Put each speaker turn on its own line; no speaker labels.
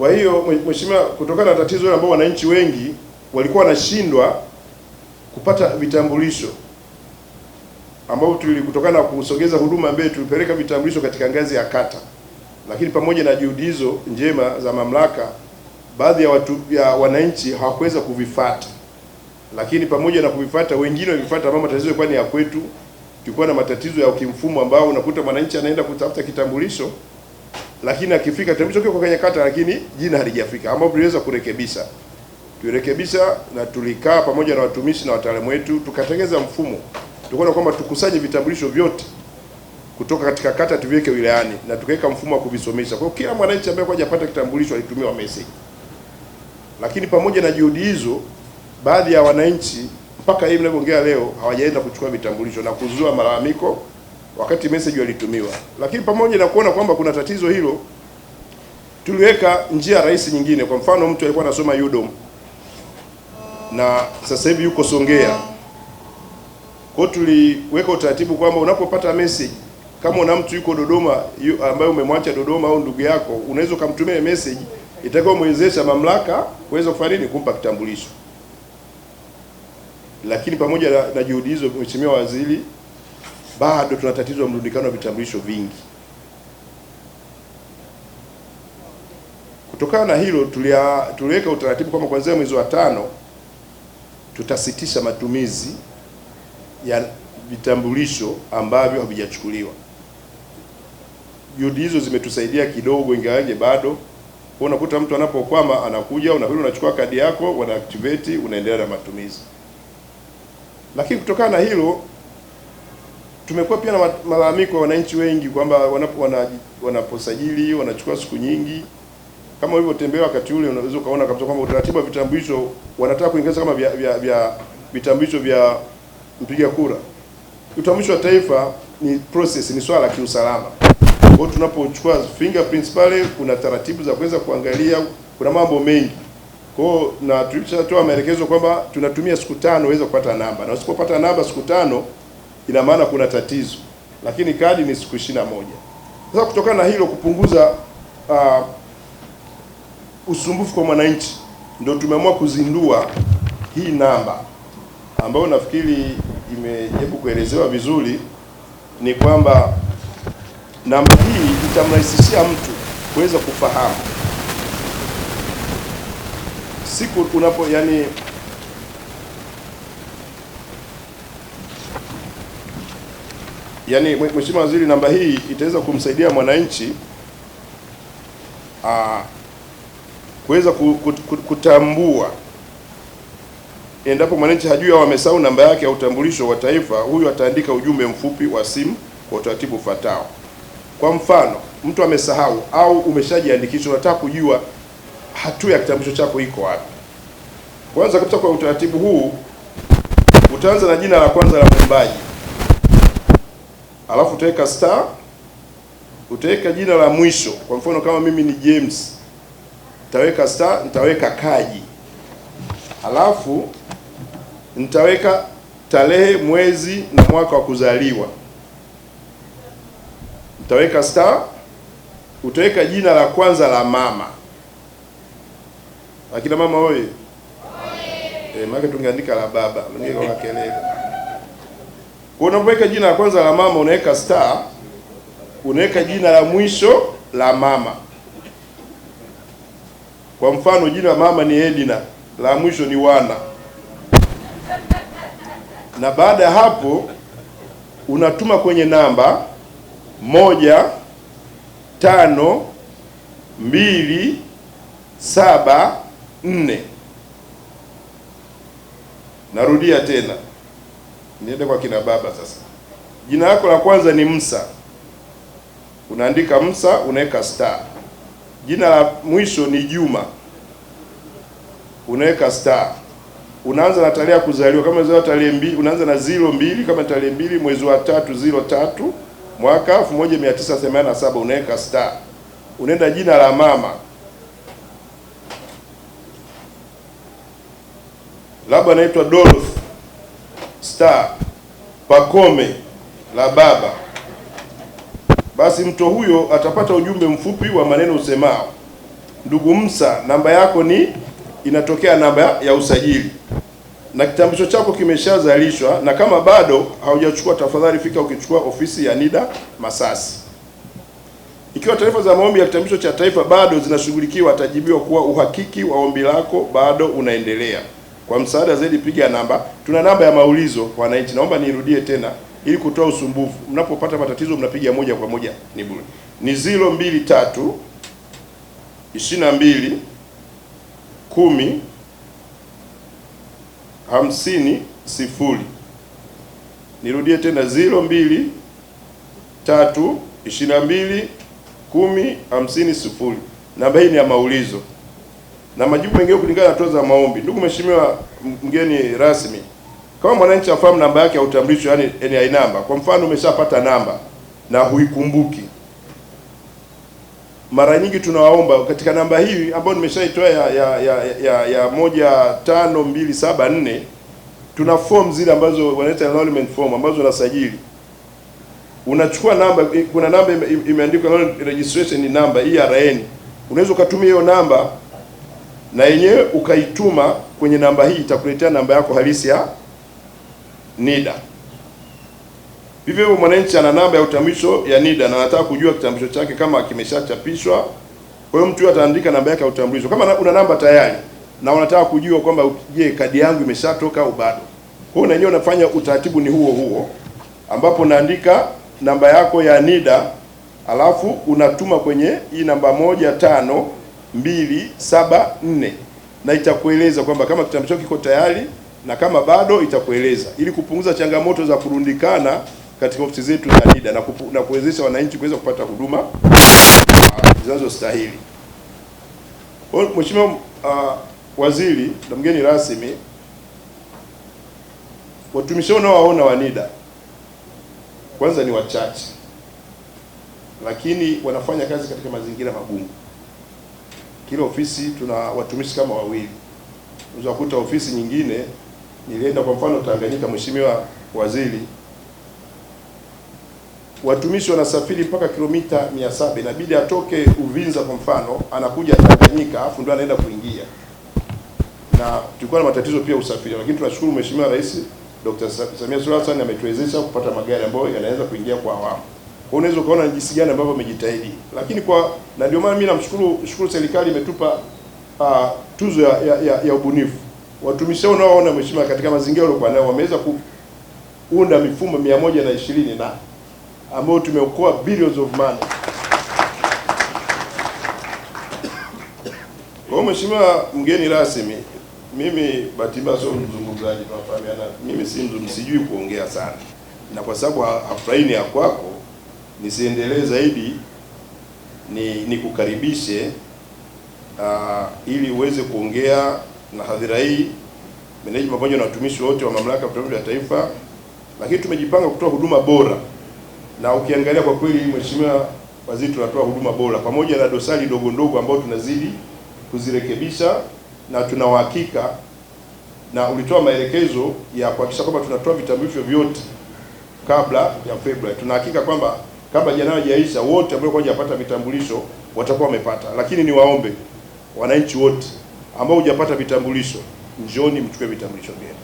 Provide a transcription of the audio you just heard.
Kwa hiyo mheshimiwa, kutokana na tatizo hilo ambao wananchi wengi walikuwa wanashindwa kupata vitambulisho, ambao kutokana na kusogeza huduma mbele tulipeleka vitambulisho katika ngazi ya kata, lakini pamoja na juhudi hizo njema za mamlaka, baadhi ya wananchi hawakuweza kuvifuata. Lakini pamoja na kuvifuata, wengine walifuata, mama tatizo ilikuwa ni ya kwetu. Tulikuwa na matatizo ya kimfumo ambao unakuta mwananchi anaenda kutafuta kitambulisho, lakini akifika kitambulisho kiko kwenye kata lakini jina halijafika, ambao tuliweza kurekebisha. Tulirekebisha na tulikaa pamoja na watumishi na wataalamu wetu tukatengeneza mfumo. Tukaona kwamba tukusanye vitambulisho vyote kutoka katika kata tuviweke wilayani na tukaweka mfumo wa kuvisomesha. Kwa hiyo kila mwananchi ambaye hajapata kitambulisho alitumiwa message. Lakini pamoja na juhudi hizo, baadhi ya wananchi mpaka hivi ninavyoongea leo hawajaenda kuchukua vitambulisho na kuzua malalamiko wakati message walitumiwa. Lakini pamoja na kuona kwamba kuna tatizo hilo, tuliweka njia rahisi nyingine. Kwa mfano, mtu alikuwa anasoma UDOM na sasa hivi yuko Songea. Kwa tuliweka utaratibu kwamba unapopata message, kama una mtu yuko Dodoma ambaye umemwacha Dodoma au ndugu yako, unaweza kumtumia message itakayomwezesha mamlaka kuweza kufanya nini, kumpa kitambulisho. Lakini pamoja na juhudi hizo, Mheshimiwa Waziri, bado tuna tatizo la mrundikano wa vitambulisho vingi. Kutokana na hilo, tuliweka utaratibu kwamba kuanzia mwezi wa 5 tutasitisha matumizi ya vitambulisho ambavyo havijachukuliwa. Juhudi hizo zimetusaidia kidogo, ingawaje bado unakuta mtu anapokwama anakuja, unachukua kadi yako, wana activate, unaendelea na matumizi. Lakini kutokana na hilo, tumekuwa pia na malalamiko ya wananchi wengi kwamba wanaposajili wanachukua siku nyingi. Kama ulivyotembea wakati ule, unaweza ukaona kabisa kwamba utaratibu wa vitambulisho wanataka kuingiza kama vya vitambulisho vya mpiga kura. Utambulisho wa taifa ni process, ni swala la kiusalama. Kwa hiyo tunapochukua fingerprints pale, kuna taratibu za kuweza kuangalia, kuna mambo mengi. Kwa hiyo na tulishatoa maelekezo kwamba tunatumia siku 5 uweze kupata namba, na usipopata namba siku 5 ina maana kuna tatizo, lakini kadi ni siku 21. Sasa kutokana na hilo, kupunguza usumbufu kwa mwananchi, ndio tumeamua kuzindua hii namba ambayo nafikiri imejaribu kuelezewa vizuri. Ni kwamba namba hii itamrahisishia mtu kuweza kufahamu siku unapo, yani Mheshimiwa Waziri, namba hii itaweza kumsaidia mwananchi kuweza kutambua endapo mwananchi hajui au amesahau namba yake ya utambulisho wa taifa. Huyu ataandika ujumbe mfupi wa simu kwa utaratibu ufuatao. Kwa mfano, mtu amesahau au umeshajiandikisha, unataka kujua hatua ya kitambulisho chako iko wapi. Kwanza kabisa, kwa utaratibu huu utaanza na jina la kwanza la mwombaji, alafu utaweka star, utaweka jina la mwisho. Kwa mfano kama mimi ni James, nitaweka star, nitaweka Kaji, alafu nitaweka tarehe, mwezi na mwaka wa kuzaliwa, nitaweka star, utaweka jina la kwanza la mama. Akina mama oye, maana tungeandika la baba ngeko makelele. Kwa unapoweka jina la kwanza la mama unaweka star, unaweka jina la mwisho la mama. Kwa mfano jina la mama ni Edina, la mwisho ni Wana. Na baada ya hapo unatuma kwenye namba 15274. Narudia tena, niende kwa kina baba sasa. Jina lako la kwanza ni Musa, unaandika Musa, unaweka star. Jina la mwisho ni Juma, unaweka star. Unaanza na tarehe ya kuzaliwa, kama unazaliwa tarehe 2 unaanza na 02, kama tarehe 2 mwezi wa 3 03 mwaka 1987 unaweka star. Unaenda jina la mama, labda anaitwa Dorothy, star. Pakome, la baba. Basi mtu huyo atapata ujumbe mfupi wa maneno usemao ndugu Musa, namba yako inatokea namba ya usajili na kitambulisho chako kimeshazalishwa, na kama bado haujachukua, tafadhali fika ukichukua ofisi ya NIDA Masasi. Ikiwa taarifa za maombi ya kitambulisho cha taifa bado zinashughulikiwa, atajibiwa kuwa uhakiki wa ombi lako bado unaendelea. Kwa msaada zaidi piga namba. Tuna namba ya maulizo kwa wananchi, naomba nirudie tena ili kutoa usumbufu. Mnapopata matatizo mnapiga moja kwa moja, ni bure. Ni 023 22 10 50 0. Nirudie tena 023 22 10 50 0. Namba hii ni ya maulizo na majibu mengine kulingana na hatua za maombi. Ndugu Mheshimiwa mgeni rasmi, kama mwananchi afahamu namba yake ya utambulisho, yani NI namba. Kwa mfano umeshapata namba na huikumbuki, mara nyingi tunawaomba katika namba hii ambayo nimeshaitoa ya 15274, tuna form zile ambazo wanaita enrollment form ambazo unasajili. Unachukua namba, kuna namba imeandikwa registration number ERN. Unaweza ukatumia hiyo namba na yenyewe ukaituma kwenye namba hii, itakuletea namba yako halisi ya NIDA. Vivyo hivyo mwananchi ana namba ya utambulisho ya NIDA na anataka kujua kitambulisho chake kama kimeshachapishwa. Kwa hiyo mtu ataandika namba yake ya utambulisho. Kama una namba tayari na unataka kujua kwamba je, kadi yangu imeshatoka au bado. Kwa hiyo na yenyewe unafanya utaratibu ni huo ambapo unaandika namba yako ya NIDA alafu unatuma kwenye hii namba 15274 na itakueleza kwamba kama kitambulisho kiko tayari na kama bado itakueleza, ili kupunguza changamoto za kurundikana katika ofisi zetu za NIDA na kuwezesha wananchi kuweza kupata huduma zinazostahili. Mheshimiwa Waziri na mgeni rasmi, watumishi unaowaona wa NIDA kwanza ni wachache, lakini wanafanya kazi katika mazingira magumu. Kila ofisi tuna watumishi kama wawili. Unaweza kukuta ofisi nyingine, nilienda kwa mfano Tanganyika, Mheshimiwa Waziri, watumishi wanasafiri mpaka kilomita 700, inabidi atoke Uvinza kwa mfano, anakuja Tanganyika afu ndio anaenda kuingia. Na tulikuwa na matatizo pia usafiri, lakini tunashukuru Mheshimiwa Rais Dr. Samia Suluhu Hassan ametuwezesha kupata magari ambayo yanaweza kuingia kwa awamu. Kwa unaweza ukaona jinsi gani ambavyo wamejitahidi. Lakini na ndio maana mimi namshukuru serikali imetupa tuzo ya ubunifu. Watumishi unaoona Mheshimiwa, katika mazingira waliokuwa nayo wameweza kuunda mifumo 120 na ambayo tumeokoa billions of money. Kwa Mheshimiwa mgeni rasmi, mimi Batiba sio mzungumzaji, tunafahamiana. Mimi sijui kuongea sana. Na kwa sababu hafurahi ya kwako, nisiendelee zaidi, nikukaribishe ili uweze kuongea na hadhira hii, management pamoja na watumishi wote wa mamlaka ya vitambulisho vya taifa. Lakini tumejipanga kutoa huduma bora, na ukiangalia kwa kweli Mheshimiwa Waziri, tunatoa huduma bora pamoja na dosari ndogo ndogo ambazo tunazidi kuzirekebisha, na tuna uhakika na ulitoa maelekezo ya kuhakikisha kwamba tunatoa vitambulisho vyote kabla ya Februari. Tunahakika kwamba kabla Januari haijaisha wote ambao hawajapata vitambulisho watakuwa wamepata. Lakini niwaombe wananchi wote ambao hujapata vitambulisho, njooni mchukue vitambulisho vyenu.